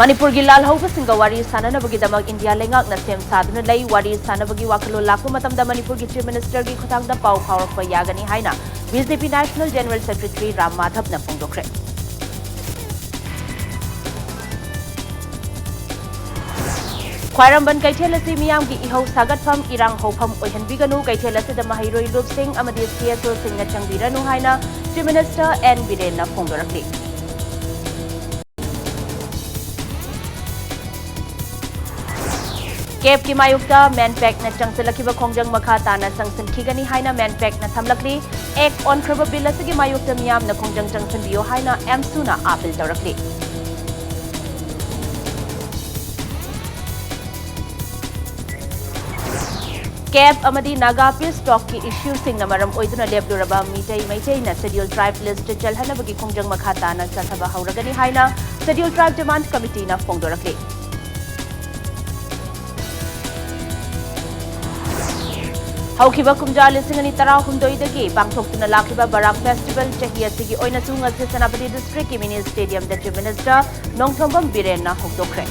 Manipur gi lal hauba singa wari sananabagi damak India lengak na sem saduna lay wari sanabagi wakalo lakpa matamda Manipur gi Chief Minister gi khutangda pau phaurakpa yagani haina BJP National General Secretary Ram Madhav na phongdokre. Khwaramban kaithel asi miyam gi ihau sagatpham irang hofam oihanbiganu kaithel asi da mahiroi Lup Singh amadi CSO Singh na changbiranu haina Chief Minister N Biren na phongdorakli. Cape ki mayukta manpack na changsalaki khongjang makha tana sangsan khigani haina manpack na thamlakli ek on khaba bill asigi mayukta miyam na khongjang changsan bio haina MSU na appeal tawrakli. Cape amadi Naga Peace Talk ki issue sing na maram oiduna lebduraba meitai na scheduled tribe list chalhanabagi khongjang makha tana chathaba hauragani haina scheduled tribe demand committee na phongdorakli. Haukiba kumja lisingani tara hundoidagi pangthoktuna lakiba Barak Festival chahi asigi oinasu ngasi Senapati District ki mini stadium da Chief Minister Nongthombam Biren na hokdokre.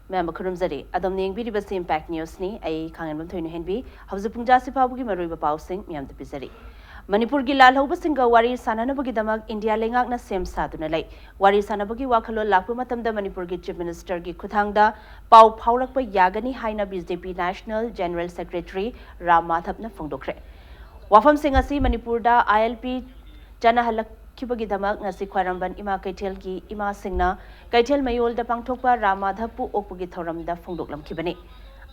Member Kurumzari Adam ning biri basi Impact News ni ai khangan bam thoinu henbi hauzu pungja sipabugi maruiba pausing miam te pisari. Manipur gi lal hauba singa wari sananabagi damak India lengak na sem saduna lai wari sanabagi wakhalo lakpa matamda Manipur gi Chief Minister gi khuthangda pau phaurakpa yagani haina BJP National General Secretary Ram Madhav na phongdokre. Wafam sing asi Manipur da ILP jana halakibagi damak ngasi khwaramban ima kaithel gi ima singna kaithel mayol da pangthokpa Ram Madhav pu okpagi thoram da phongdoklamkhibani.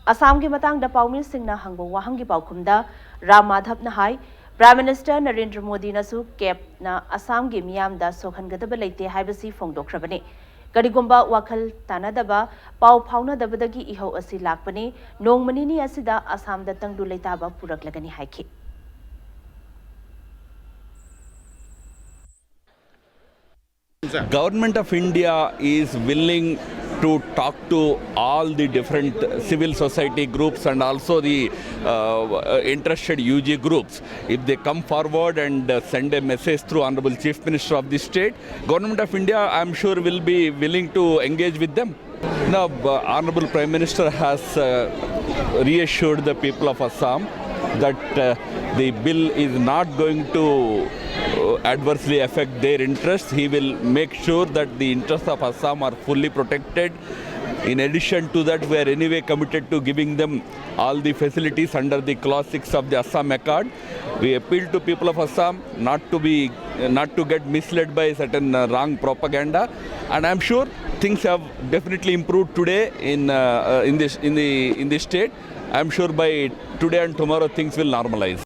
Assam gi matang da paumi singna hangbo wahang gi paukhumda Ram Madhav na hai Prime Minister Narendra Modi nasu Cape na Assam gi miyam da sokhangadaba leite haibasi phongdokhrabani. Garigomba wakhal tanadaba pau phaunadabadagi ihau asi lakpani nongmanini asida Assam da tangdu leitaba puraklagani haiki. Government of India is willing to talk to all the different civil society groups and also the interested UG groups. If they come forward and send a message through Honorable Chief Minister of the state, Government of India, I am sure, will be willing to engage with them. Now, Honorable Prime Minister has reassured the people of Assam that the bill is not going to adversely affect their interests. He will make sure that the interests of Assam are fully protected. In addition to that, we are anyway committed to giving them all the facilities under the Clause 6 of the Assam Accord. We appeal to people of Assam not to get misled by certain wrong propaganda, and I am sure things have definitely improved today in the state. I am sure by today and tomorrow things will normalize.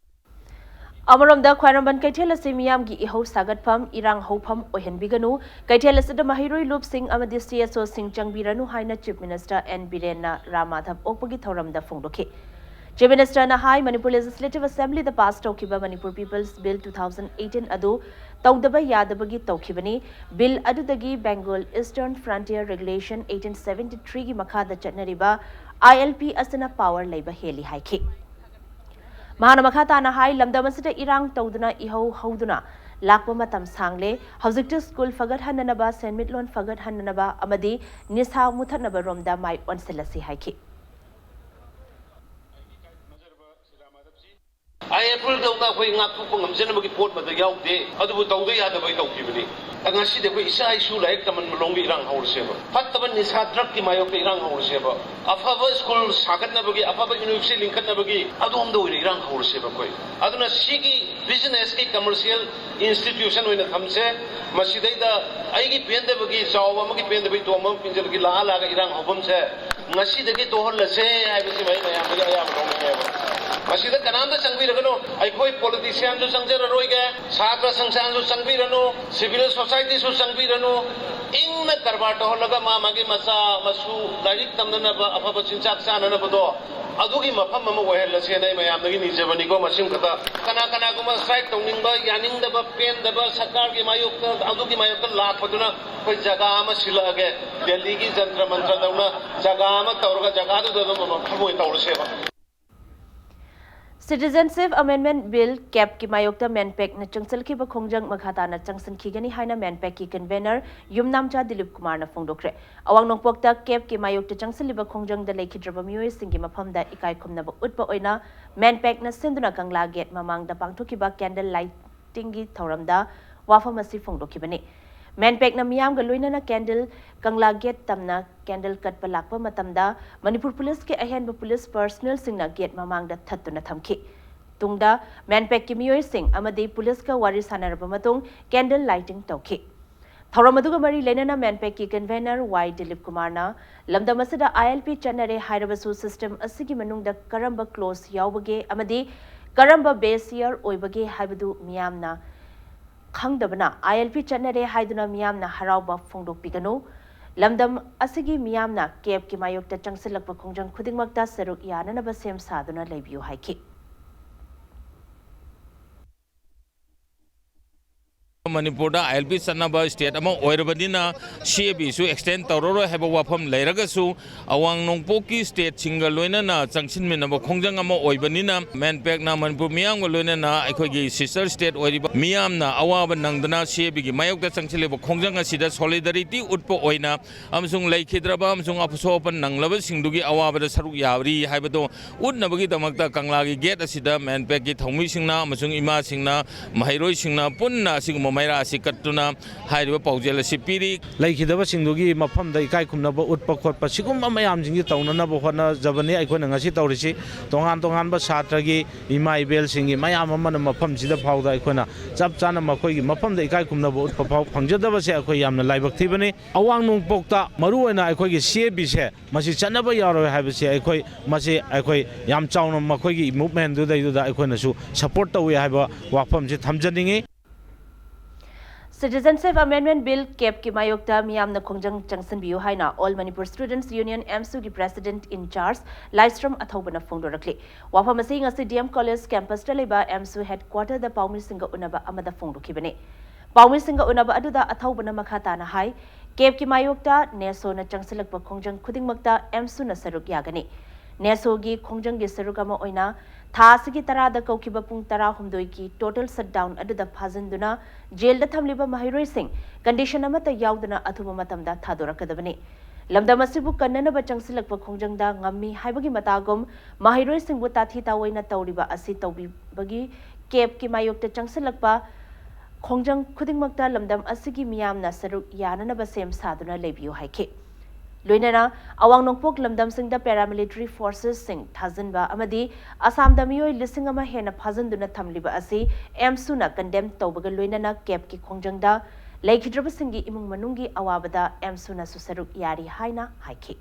Amaramda Khwaramban kaithel asi miyam gi ihau sagatpham irang hofam oihanbiganu kaithel asida mahiroi Lup Singh amadi CSO Singh changbiranu haina Chief Minister N Biren na Ram Madhav okpagi thoramda phongdokhi. Chief Minister na hai Manipur Legislative Assembly the past tokiba Manipur People's Bill 2018 adu tawdaba yadabagi tawkhibani bill adudagi Bengal Eastern Frontier Regulation 1873 gi makhada chatnariba ILP asana power leiba heli haiki. Mahanamakata na hai lamdamasita irang tawduna ihau hauduna lakpa matam sangle hausikti school fagat hananaba senmitlon fagat hananaba amadi nisa muthanaba romda mai onselasi haiki. I April dawna khoi ngak thu ngamjena magi pot ma da yaude adubu tawde ya da bai tawkibani angasi de khoi isa isu laik taman malongi irang haur seba fattaban nisa drug ki mayo pe irang haur seba afaba school sagat na bagi afaba university linkat na bagi adum do irang haur seba koi aduna sigi business ki commercial institution oina thamse masidai da aigi pende bagi chawa magi pende bai to mam pinjal ki la la ga irang hobam se ngasi de ki to hol se ai bisi mai mayam bagi ayam ro Masida kananda changbiragano aikoi politician jo changjararoige chhatra sangshan jo changbirano civil society jo changbirano ingna karbato holaga magi macha masu direct tamnana ba afaba chinchak chanana bado adugi mafam ama ohelase nai mayam nagi nijabani ko masim kata kana kuma strike tongning ba yaning da ba pen da ba sarkar gi mayok adugi mayok lakpaduna koi jaga ama silage delhi gi jantra mantra dauna jaga ama tawrga jaga du da mo phamo tawrse ba Citizenship Amendment Bill cap ki mayokta manpack na changchal ki ba khongjang makhata na changsan khigani haina manpack ki convener Yumnamcha Dilip Kumar na phongdokre awang nongpokta cap ki mayokta changchal ba khongjang da leikhidraba miyoi singi mafam da ikai khumna ba utpa oina manpack na sinduna kangla gate mamang da pangthoki ba candle lighting gi thoramda wafam asi phongdokibani Manpack na miyam ga loina na candle kangla gate tamna candle kat palakpa matamda Manipur police ke ahenba police personnel singna gate mamang da thattuna thamki tungda manpack ki miyoi sing amadi police ka wari sanaraba matung candle lighting tawki Thoramaduga mari lenana manpack ki convener Y Dilip Kumar na lamda masada ILP chanare hairabasu system asigi manung da karamba close yawbage amadi karamba base year oibage haibadu miyamna khangdabana ILP chanare haiduna miyamna harauba phongdokpiganu lamdam asigi miyamna kep ki mayokta changsilakpa khongjang khudingmakta saruk yananaba sem saduna leibiu haiki Manipur da ILP sanaba state among oirabadina CAB su extend tawroro heba wafam leiragasu awang nongpoki state single loina na changsin minaba khongjang ama oibanina manpack na Manipur miyam loina na aikhogi sister state oiriba miyam na awaba nangdana CAB gi mayok da changsileba khongjang asida solidarity utpo oina amsung leikhidraba amsung apsopan nanglaba singdugi awaba da saruk yawri haibado utnabagi damakta kangla gi gate asida manpack gi thongmi singna amsung ima singna mahairoi singna punna sigum maira sikatuna hairiba paujel sipiri leikidaba singdugi mafam da ikai khumnaba utpa khotpa sigum mayam jingi tawnanaba hona jabani aikona ngasi tawrisi tongan ba satragi ima ibel singi mayam amana mafam sida phawda aikona chap chana makoi gi mafam da ikai khumnaba utpa phaw phangjadaba se akoi yamna laibak thibani awang nung pokta maru oina aikoi gi CAB se masi chanaba yaro haibase aikoi yam chawna makoi gi movement du da aikona su support tawi haiba wafam se thamjaningi Citizenship Amendment Bill cap ki mayokta miyam na khongjang changsan biu haina All Manipur Students Union MSU ki President in charge Livestream athobana phongdorakli wafam asing asi DM College campus ta leba MSU headquarter da Paumir Singha unaba amada phongdokibane Paumir Singha unaba aduda athobana makhata na hai cap ki mayokta neso na changsilakpa khongjang khudingmakta MSU na saruk yagani neso gi khongjang gi saruk ama oina Thasigi tarada kaukiba pung tara humdoi ki total shutdown aduda phajanduna jail da thamliba mahiroi sing condition amata yauduna athuba matamda thadorakadabani lamdam asibu kannana ba changsilakpa khongjangda ngammi haibagi matagum mahiroi sing bu tathi tawoina tawriba asi tawbi bagi cap ki mayokta changsilakpa khongjang khudingmakta lamdam asigi miyamna saruk yanana ba sem saduna lebiu haike Loinana awang nongpok lamdam singda paramilitary forces sing thazanba amadi Assam da miyoi lising ama hena phajanduna thamliba asi MSU na condemn tawbaga loinana cap ki khongjangda leikhidraba singi imung manungi awabada MSU na susaruk yari haina haiki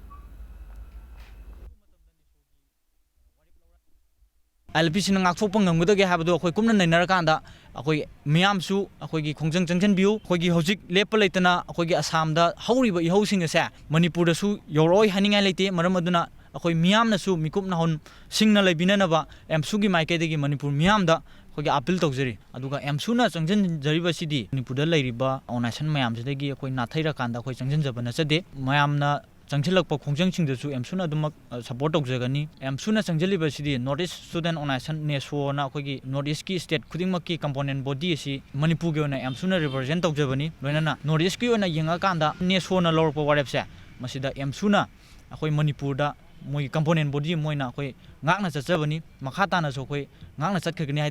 ILP sin ngakthokpa ngamgudage habado akhoi kumna nainarkanda akhoi miyamsu akhoi gi khongjang changjan biu akhoi gi hojik lepa leitana akhoi gi Assam da hauriba ihosing ase Manipur da su yoroi haningai leite maram aduna akhoi miyamna su mikup na hon singna leibinanaba MSU gi maikede gi Manipur miyam da akhoi gi appeal tawjari aduga MSU na changjan jariba sidi Manipur da leiriba onation mayam sidagi akhoi nathaira kanda akhoi changjan jabana chade mayamna Changchilakpa khongjang singdasu MSU na dumak support tawjagani MSU na changjaliba sidi North East Student Organization neso na akhoi North East ki state khudingmak ki component body si Manipur ge ona MSU na represent tawjabani loinana North East ki ona yenga kanda neso na lorpa warepse masida MSU na akhoi Manipur da moi component body moina akhoi ngakna chachabani makhata na so akhoi ngakna chatkagani hai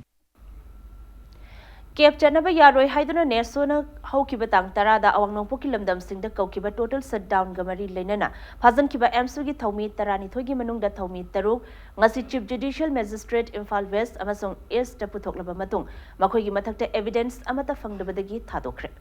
Cap chanaba yaroi haiduna nesona haukiba tang tarada awang nongpoki lamdam singda kaukiba total shutdown gamari leinana phazan kiba MSU gi thaumi tarani thogi manungda thaumi taruk ngasi chief judicial magistrate Imphal West amasong East ta puthoklaba matung makhoi gi mathakta evidence amata fangdabadagi thadokre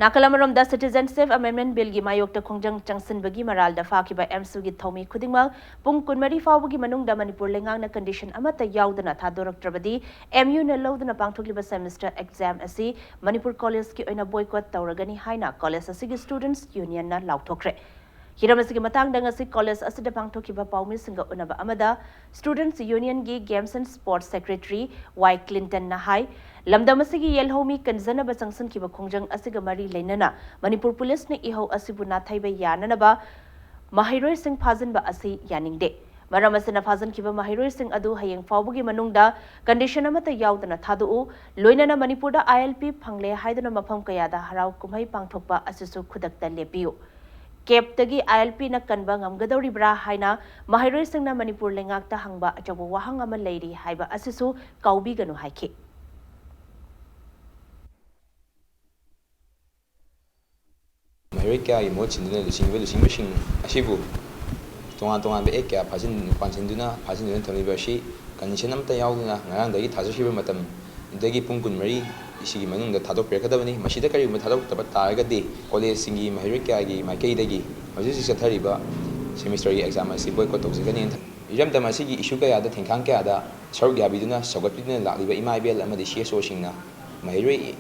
Nakalamarom da Citizenship Amendment Bill gi mayokta khongjang changsin bagi maral da fakiba MSU gi thomi khudingma pung kunmari fawbagi manungda Manipur lengang na condition amata yaudana thadoraktrabadi MU na loduna pangthokliba semester exam asi Manipur College ki oina boycott tawragani haina college asigi students union na lauthokre Hiram asigi matang dang asig college asida pangthokiba paumilsinga unaba amada Students Union gi Games and Sports Secretary Y Clinton na hai lamdam asigi yelhomi kanjanaba changsankiba khongjang asiga mari leinana Manipur Police ne ihau asibu nathaiba yananaba Mahiroi sing phajanba asi yaningde maram asina phajankiba mahiroi sing adu hayeng fawbugi manungda condition amata yaudana thadu loinana Manipur da ILP phangle haidana mafam kayada harau kumhai pangthokpa asisu khudakta lepiu Cape tagi ILP na kanba ngamgadawribra haina mahiroi singna Manipur lengakta hangba achabu wahang ama leiri haiba asisu kaubiganu haiki Mahiroi kya imo chinduna lusing asibu tongan be ekya phajin pansinduna thoniba shi condition amta yauduna ngarang dagi thajasiba matam dagi pungkun mari isigi manung da thadok perakadabani masida kari ma thadok taba taragadi college singi mahiroi kya gi maikei dagi hauji si sathariba semester gi exam asi boycott tawjigani iram da masigi issue kaya da thengkhang kaya da saruk yabiduna sagatpiduna lakliba imaibel amadi CSO singna mahiroi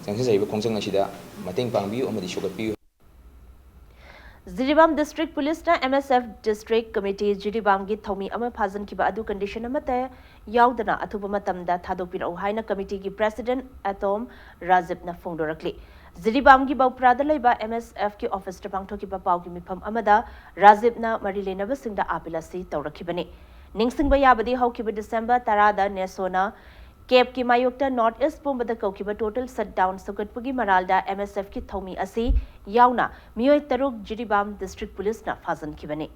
changsanjaiba khongjang asida mateng pangbiu amadi sogatpiu Jiribam District Police na MSF District Committee Jiribam gi thomi ama phajan kiba adu condition amata yaudana athuba matamda thadopirau haina committee gi president Atom Rajib na phongdorakli Jiribam gi bauprada leiba MSF ki office ta pangthokiba pau gi mifam amada Rajib na marilena basingda apilasi tawrakhibani ningsingba yabadi haukiba December 10 da Nesona Cape ki mayokta North East Pumbada kaukiba total shutdown sogatpagi maralda MSF ki thomi asi yauna miyoi taruk Jiribam District Police na phajan kibani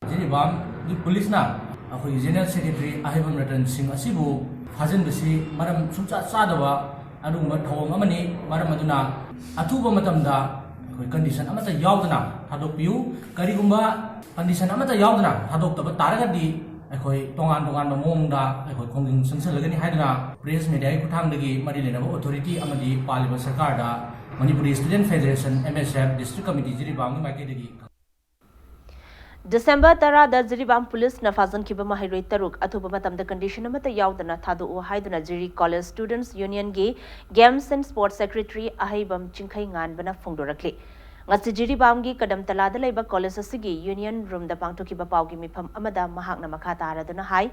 Jiribam di police na akoi general secretary Ahibam Ratan Singh asibu phajan basi maram sumcha chadawa aduma thawang amani maram aduna athuba matamda akoi condition amata yaudana thadokpiu karigumba condition amata yaudana thadokta taragadi akoi tongan mamongda akoi khongjing sangsalagani haidana press media ai kuthangdagi mari lenaba authority amadi paliba sarkar da Manipuri Student Federation MSF District Committee Jiribam maikei December 10 da Jiribam Police na phajan kiba mahiroi taruk athuba matamda condition amata yaudana thadu haiduna Jiri College Students Union gi Games and Sports Secretary Ahibam Chingkhai nganbana phongdorakli ngasi Jiribam gi kadam talada leiba college asigi union room da pangthokiba paugi mifam amada mahakna makha taraduna hai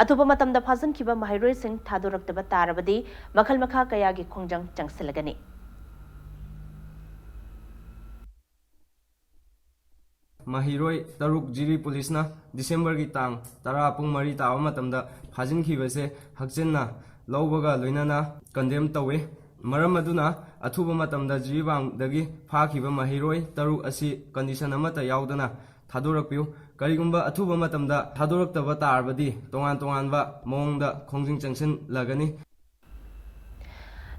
athuba matamda phajan kiba mahiroi sing thadoraktaba tarabadi makhal makha kaya gi khongjang changsilagani Mahiroi Taruk Jiri Police na December ki tang tara pung mari tawa matamda phajin khibase hakjenna lawbaga loinana condemn tawe maram aduna athuba matamda Jiribam dagi phakhiba mahiroi Taruk asi condition amata yaudana thadorakpiu karigumba athuba matamda thadoraktaba tarbadi tongan ba mongda khongjing changsin lagani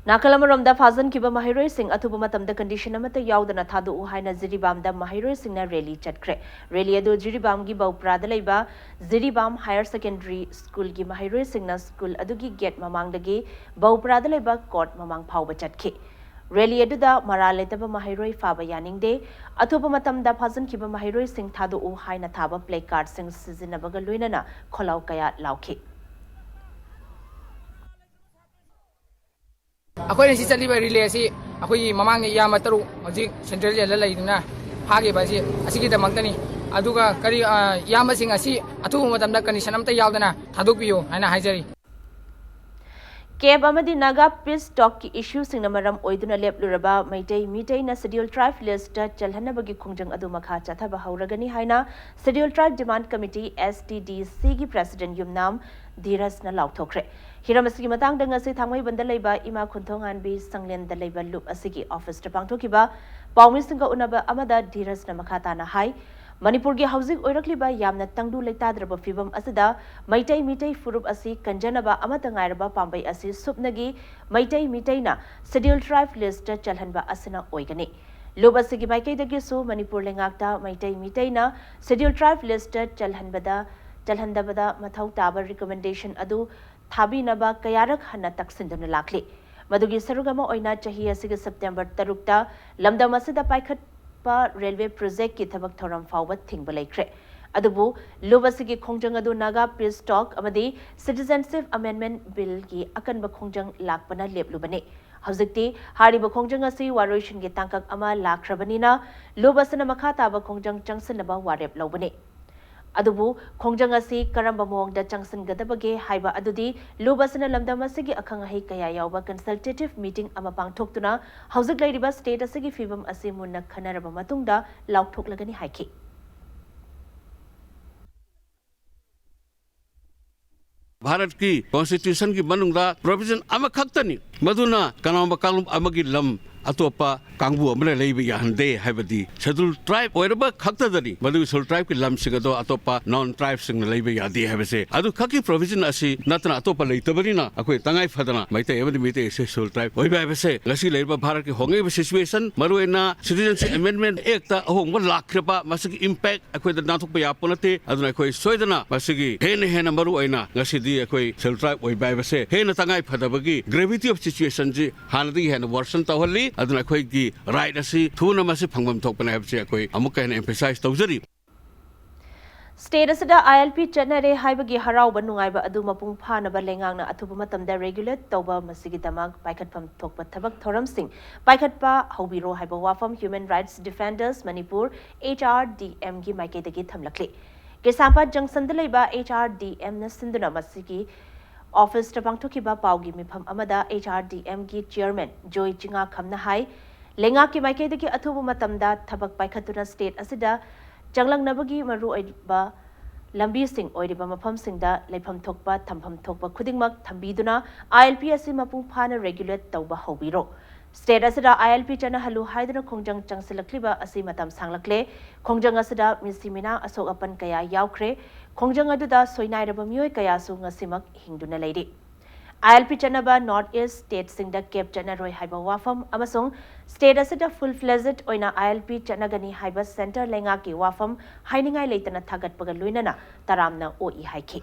Nakalamaram da phajan kiba mahiroi sing athuba matamda condition amata yaudana thadu haina Jiribam da mahiroi sing na rally chatkre rally adu Jiribam gi bauprada leiba Jiribam Higher Secondary School gi mahiroi sing na school adugi gate mamangdagi bauprada leiba court mamang phauba chatki rally adu da maraletaba mahiroi faba yaningde athuba matamda phajan kiba mahiroi sing thadu haina thaba play card sing sizinabaga loinana kholau kaya lauki अखोई से चली relay से अखोई ममांग याम तरु हजिक central jail लेदुना फागे बासी असिगी दमक्तनी अदुगा करी याम सिंग असि अथु मतमदा condition अमता यावदना थादोपियो हाइना हाइजरी Cape amadi Naga Peace Talk ki issue sing namaram oiduna lepluraba mitai na schedule tribe list chalhanabagi khongjang adu makha chathaba hauragani haina schedule tribe demand committee STDC gi president yumnam Dhiras na lauthokre hiram asigi matang dang ase thangmai banda leiba ima khunthong anbi sanglen da leiba loop asigi office ta pangthokiba pawmi singa unaba amada Dhiras na makha ta na hai Manipur gi housing oirakliba yamna tangdu leitadraba fibam asida mitai furup asi kanjanaba amata ngairaba pambai asi supnagi mitai na schedule tribe list chalhanba asina oigani loba sigi maikei dagi su Manipur lengakta mitai na schedule tribe list chalhandabada mathau taba recommendation adu thabinaba kayarak hanna taksinduna lakli madugi sarugama oina chahi asigi September 3 ta lamdam asida paikhat railway project ki thabak thoram fawbat thingba laikre अदुबु लुबसिगी खोंजंग अदु Naga peace talk अमदी citizenship amendment bill की अकनब खोंजंग लाकपना लेपलुबने हौजिक्ति हारिब खोंजंग असि वारोइशन की तांकक अमा लाख्रबनिना लुबसना मखा ताब खोंजंग चंगसनबा वारेप लौबने अदुबु खोंजंग असि करंबा मोंगदा चंगसनगदबगे हाइबा अदुदी लुबसना लमदम असिगी अखंग अहि कया यावबा कंसल्टेटिव मीटिंग अमा पांगथोक्तुना हौजिक लैरिबा स्टेट असिगी फिबम असि मुन्ना खनरबा मतुंगदा लाउथोक्लगनी हाइखि भारत की कॉन्स्टिट्यूशन की मनुंगदा प्रोविजन अमखक्तनी मधुना कनाम कालुम अमगी लम अतोपा कांगबु अमरे लेबे याहंदे हाइबदी शेड्यूल ट्राइब ओइरबा खक्तदनी मधु शेड्यूल ट्राइब की लम सिंगदो अतोपा नॉन ट्राइब सिंग लेबे यादे हाइबसे अदु खकी प्रोविजन असी नतना अतोपा लेतबनिना अखोय तंगाई फदना मैते एवदी मीते शेड्यूल ट्राइब ओइबा हाइबसे गसी लेबा भारत की होंगे सिचुएशन मरुएना सिटीजनशिप अमेंडमेंट एक्ट अहोंग लाख्रबा मसगी इंपैक्ट अखोय नाथोक यापनते अदुना अखोय सोयदना मसगी हेन मरुएना गसीदी अखोय शेड्यूल ट्राइब ओइबा हाइबसे हेन तंगाई फदबगी ग्रेविटी ऑफ सिचुएशन जी हानदी हेन वर्सन तहली अदुना अखोय की राइट असी थूना मसे फंगम थोकपना हाइबसे अखोय अमुक हेन एम्फसाइज तौजरी स्टेट असदा ILP चनरे हाइबगी हराउब नुंगाइबा अदु मपुंग फानबा लेंगांगना अथुब मतमदा रेगुलेट तौबा मसिगी दमक पाइखटफम थोकपा थबक थोरमसिंग पाइखटपा हौबिरो हाइबा वाफम human rights defenders Manipur HRDM की माइकेदगी थमलखले केसापा जंक्शन द लेबा HRDM न सिंधुना मसिगी ऑफिस पांगथोखिबा पाउगी मिफम अमदा HRDM की चेयरमैन जोय चिंगा खमना हाई लेंगा की माइकेदगी अथुब मतमदा थबक पाइखतुना स्टेट असिदा चंगलंगनबगी मरु ओइबा लंबी सिंह ओइरिबा मफम सिंगदा लेफम थोकपा थमफम थोकपा खुदिंगमक थंबीदुना ILP असि मपुंग फाना रेगुलेट तौबा हौबिरो स्टेट असदा ILP चना हलु हाइदना खोंजंग चंगसिलखलिबा असि मतम सांगलखले खोंजंग असदा मिसिमिना असोक अपन कया यावख्रे खोंजंग अदुदा सोइनाइरबा मियोय कयासु ngasimak hingduna leiri ILP चनबा नॉर्थ ईस्ट स्टेट सिंगदा केप चनरोय हाइबा वाफम अमसोंग स्टेट असदा फुल फ्लेजेड ओइना ILP चनगनी हाइबा सेंटर लेंगा की वाफम हाइनिंगाय लेतना थागतपगा लुइनना तरामना ओइ हाइखि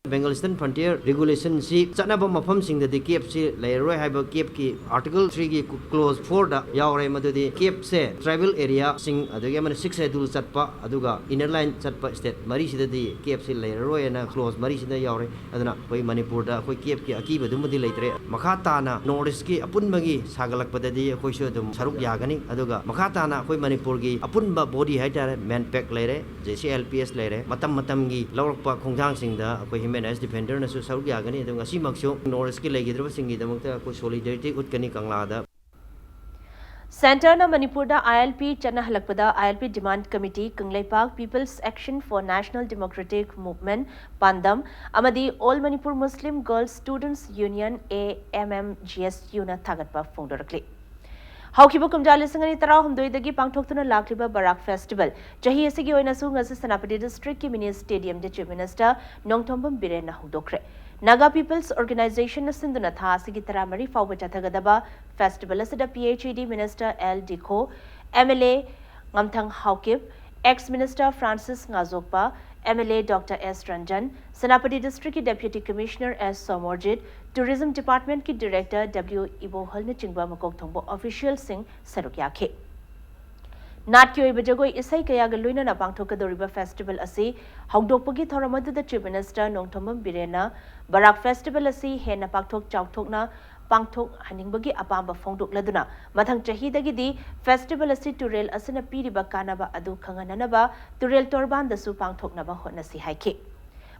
Bengal Eastern Frontier Regulation si chanaba mafam sing da KEP si lairoi haiba KEP ki Article 3 ki clause 4 da yaure madudi KEP se tribal area sing adugi man 6 schedule chatpa aduga inner line chatpa state mari sida di KEP si lairoi na clause mari sida yaure aduna koi Manipur da koi KEP ki akiba dumadi leitre makha ta na north ki apunbagi sagalakpada di koi so dum saruk yagani aduga makha ta na koi Manipur ki apunba body haitare manpack leire JCLPS leire matam gi lawrakpa khongjang sing da koi human rights defender na su saruk yagani adunga si makso north ki legidrba singi damukta koi solidarity utkani kangla da Center na Manipur da ILP chana halakpada ILP Demand Committee Kangleipak People's Action for National Democratic Movement Pandam amadi All Manipur Muslim Girls Students Union AMMGSU na thagatpa phongdorakli Haukibu kumjali singani tara humdoidagi pangthoktuna lakliba Barak Festival chahi asigi oina su ngasi Sanapati District ki mini stadium de Chief Minister Nongthombam Birena hudokre Naga People's Organization na sinduna tha asigi tara mari fawba chathagadaba festival asida PHED Minister L Dikho MLA Ngamthang Haukip Ex-Minister Francis Ngazokpa MLA Dr. S. Ranjan, Sanapati District की Deputy Commissioner S. Somorjit, Tourism Department की Director W. Ibohal ने चिंगबा मकोक थोंबो Official Singh सरुक्याखे। नाट की ओइबा जगोई इसै कयागा लुइना पांगथोकदोरिबा festival असि हौदोकपगी थोरमदुदा chief minister नोंगथोमम बिरेना Barack festival असि हेना पांगथोक चाउथोकना पांगथोक हनिंगबगी अपांबा फोंदोकलदुना मथंग चहीदगिदी festival असि टुरेल असना पीरिबा कानाबा अदु खंगननबा टुरेल तोरबानदसु पांगथोकनबा होटनसि हाइखे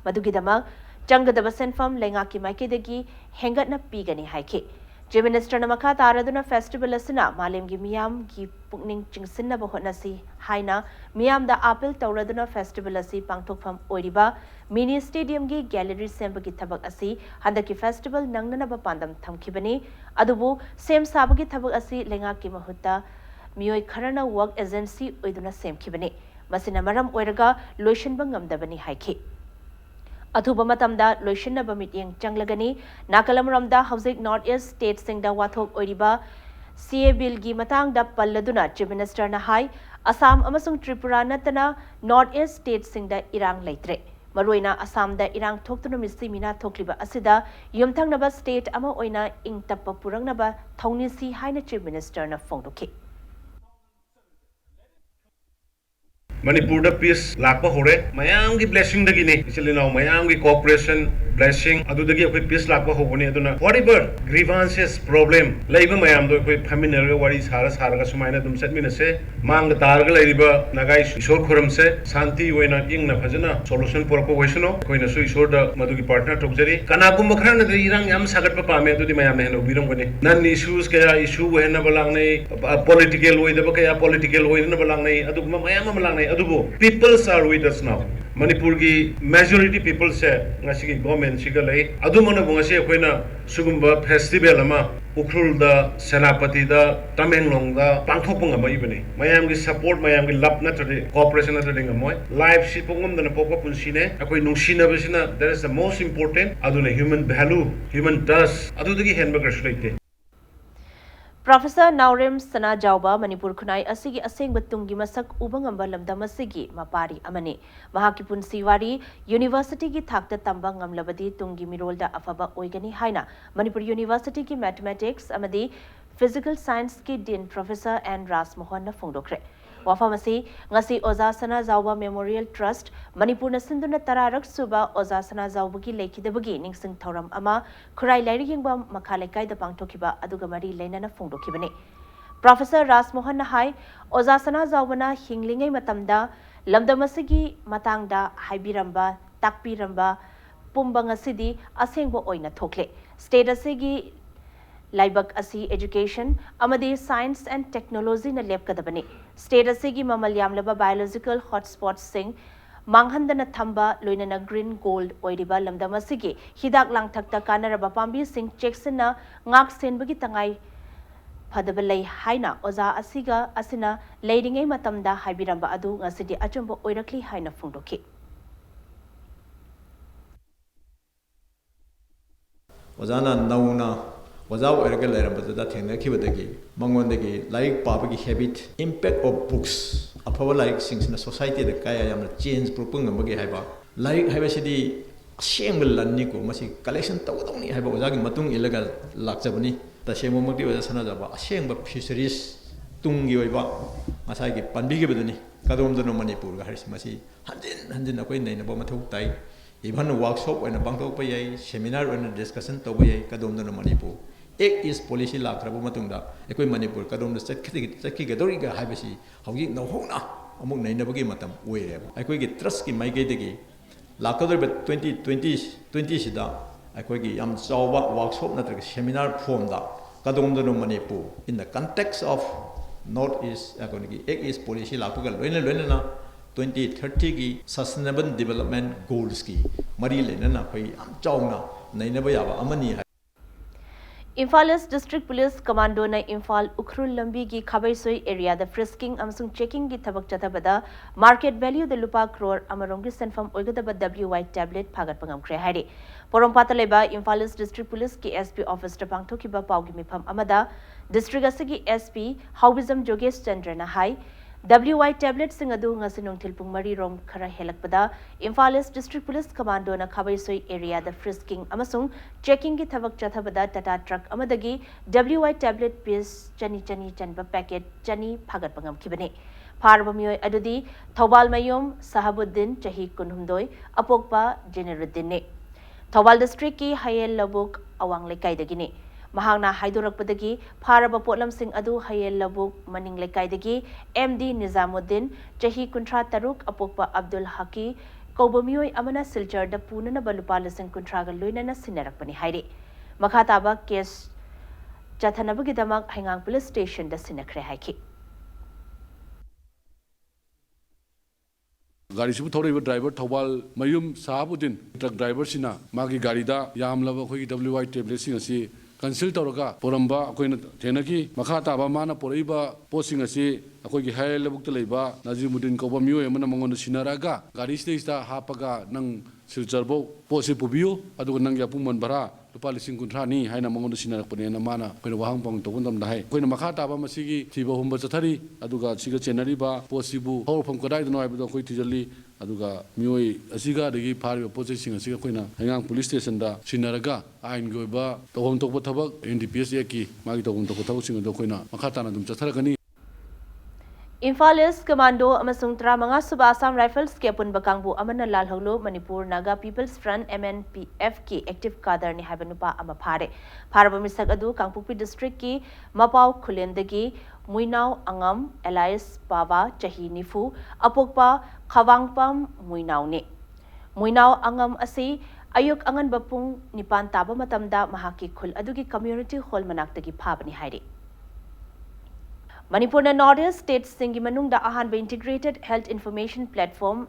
मदुगिदमक चंगदबा सेनफम लेंगा की माइकेदगी हेंगतना पीगनी हाइखे चीफ मिनिस्टर नमखा तारदुना फेस्टिवल असना मालेमगी मियाम की पुकनिंग चिंगसिनबा होटनसि हाइना मियामदा अपील तौरदुना फेस्टिवल असि पांगथोकफम ओइरिबा मिनी स्टेडियम की गैलरी सेंबगी थबक असि हंदकी फेस्टिवल नंगननबा पांदम थमखिबनी अदुबु सेम साबगी थबक असि लेंगा की महुत्ता मियोय खरना वर्क एजेंसी ओइदुना सेमखिबनी मसिना मरम ओइरगा लोइशनबा ngamdabani हाइखि अथुबा मतमदा लोइशनबा मिटिंग चंगलगनी नाकलमरमदा हौजिक नॉर्थ ईस्ट स्टेट सिंगदा वाथोक ओइरिबा CA बिल की मतंगदा पल्लदुना चीफ मिनिस्टर ना हाई असम अमसुंग त्रिपुरा नतना नॉर्थ ईस्ट स्टेट सिंगदा इरांग लेत्रे मरोइना असम दा इरांग थोक्तुना मिसी मिना थोक्लिबा असिदा युमथंगनबा स्टेट अमा ओइना इंगतप्पा पुरंगनबा थौनिसी हाइना चीफ मिनिस्टर ना फोंदोखि Manipur da peace lakpa hore mayam gi blessing dagi ne ichili now mayam gi cooperation blessing adu dagi akoi peace lakpa hobone aduna whatever grievances problem laiba mayam do akoi faminer ga wari sara ga sumaina dum chatmina se mang tar ga laiba nagai ishor khoram se shanti hoina ingna phajana solution porko hoisno koina su ishor da madugi partner tokjari kana kum khana da irang yam sagat pa pame adu di mayam ne no biram gone nan issues kaya issue hena balang nei political way da kaya political way na balang nei adu mayam balang nei peoples are with us now. Manipur ki majority people say ngasi ki government siga lai adu mana bunga se koina sugumba festival ama ukrul da senapati da tamenglong da pangthok ma ibani mayam ki support mayam ki love na tade cooperation na tade ngamoy life si pongom da pokwa punsine akoi nungsina besina that is the most important adu na human value human trust adu dagi handbaker sulaite Professor Naurem Sana Jauba Manipur Khunai asigi aseng batungi masak ubang ambalam damasigi mapari amani mahaki punsi wari University ki thakta tamba ngamlabadi tungi mirolda afaba oigani haina Manipur University ki mathematics amadi physical science ki dean Professor N Ras Mohan na phongdokre wafamasi ngasi Oza Sana Jauba Memorial Trust Manipur na sinduna tararak suba Oza Sana Jauba ki lekhidabagi ningsing thoram ama khurai lairi yengba makhalekai da pangthokiba aduga mari leinana phongdokibane Professor Ras Mohan na hai Oza Sana Jauba na hinglingai matamda lamdamasigi matangda haibiramba takpiramba pumba ngasidi asengbo oina thokle state asigi Laibak asi education amadi science and technology na lep kadabani state asigi mamalyam laba biological hotspots sing manghandana thamba loinana green gold oiriba lamdam asigi hidak langthakta kanaraba pambi sing checkson na ngak senbagi tangai phadabalai haina oza asiga asina leidingai matamda haibiramba adu ngasidi achumba oirakli haina phungdoki ozana nauna Oza oiraga lairambada thengnakhibadagi mangondagi like pabagi habit impact of books apawa like things na society da kaya yamna change propung ngamagi haiba like haiba sidi aseng lanni ko masi collection tawdongni haiba oza gi matung ilaga lakjabani ta semo mati oza sana jaba aseng ba fisheries tungi oiba masai gi panbi gi badani kadom dono Manipur ga harisi masi hanjin akoi nei na ba mathau tai even workshop oina bangtok pa yai seminar oina discussion to ba yai kadom dono Manipur एक इस policy लाखरबो मतुंगदा एकोइ Manipur कदोम चक्की गदोरी गा हाइबसी हौगी नौहोना अमुक नैनबगी मतम ओइरेब एकोइ गे trust की माइगेदगी लाखदोर 2020 सिदा एकोइ गे याम चावबा वर्कशॉप नत्रग सेमिनार फॉर्म दा कदोम दोनो Manipur in the context of north east एकोइ एक इस पॉलिसी लाखगा लोइना 2030 की सस्टेनेबल डेवलपमेंट गोल्स की मरी लेना फै याम चावना नैनबा याबा अमनी Imphal East District Police Commando na Imphal Ukhrul Lambi ki Khabaisoi area the frisking amsung checking ki thabak chathabada market value the lupa crore amarongri senfam oigadaba WY tablet phagat pangam kre hairi Porompata leba Imphal East District Police ki SP office ta pangthoki ba paugi mifam amada district asigi SP Haubizam Jogesh Chandra na hai WY tablet sing adu ngasi nongthil pung mari rom khara helakpada Imphal East District Police Commando na Khabaisoi area the frisking amasung checking ki thabak chathabada Tata truck amadagi WY tablet piece chani chanba packet chani phagat pangam kibane Parba miyoy adudi Thobal Mayom Sahabuddin chahi kunhumdoi apokpa Generuddin ne Thobal district ki Hayel Labuk awang lekai dagini Mahangna haidurakpadagi Paraba potlam sing adu Hayel Labuk maning lekaidagi MD Nizamuddin chahi kuntra taruk apokpa Abdul Haki Kobamiyoy amana silchar da punana balupala sing kuntra ga loinana sinarakpani hairi Makhataba case chathanabagi damak Hangang police station da sinakre haiki गाड़ी से थोड़े driver Thoubal Mayum Sahabuddin truck driver सिना मागी गाड़ी दा यामलबा अखोई WY tablet सिंग असि कंसिल तौरगा पोरंबा अखोइना थेनकी मखा ताबा माना पोरइबा पोसिंग असि अखोई हाय लबुक लेबा नाजिमुद्दीन कोबा मियो एमना मंगोन सिनारागा गाड़ी स्टेज दा हापगा नंग सिलचरबो पोसि पुबियो अदुग नंग यापुमन भरा lupa lising kuntrani haina mangon sinarapane na mana koina wahang pang to kundam dai koina makha taba masigi thiba humba chathari aduga siga chenari ba possible hor pham kadai no aibu koi tijali aduga mioi asiga degi phari poche sing asiga koina hangang police station da sinaraga ain goiba tohom tokpa thabak NDPS ki magi tohom tokpa thabak sing do koina makha tana dum chathara kani Imphal East Commando amasung 35 suba Assam Rifles ke apunba kangbu amana lalholu Manipur Naga People's Front MNPF ki active cadre ni haibanupa ama phare pharaba misak adu Kangpokpi district ki Mapau Khulendagi Muinau Angam Elias Baba Chahi Nifu apokpa Khawangpam Muinau ni Muinau Angam asi ayuk angan bapung nipan taba matamda mahaki khul adugi community hall manaktagi phabani hairi Manipur na Northeast States singi manungda ahanba integrated health information platform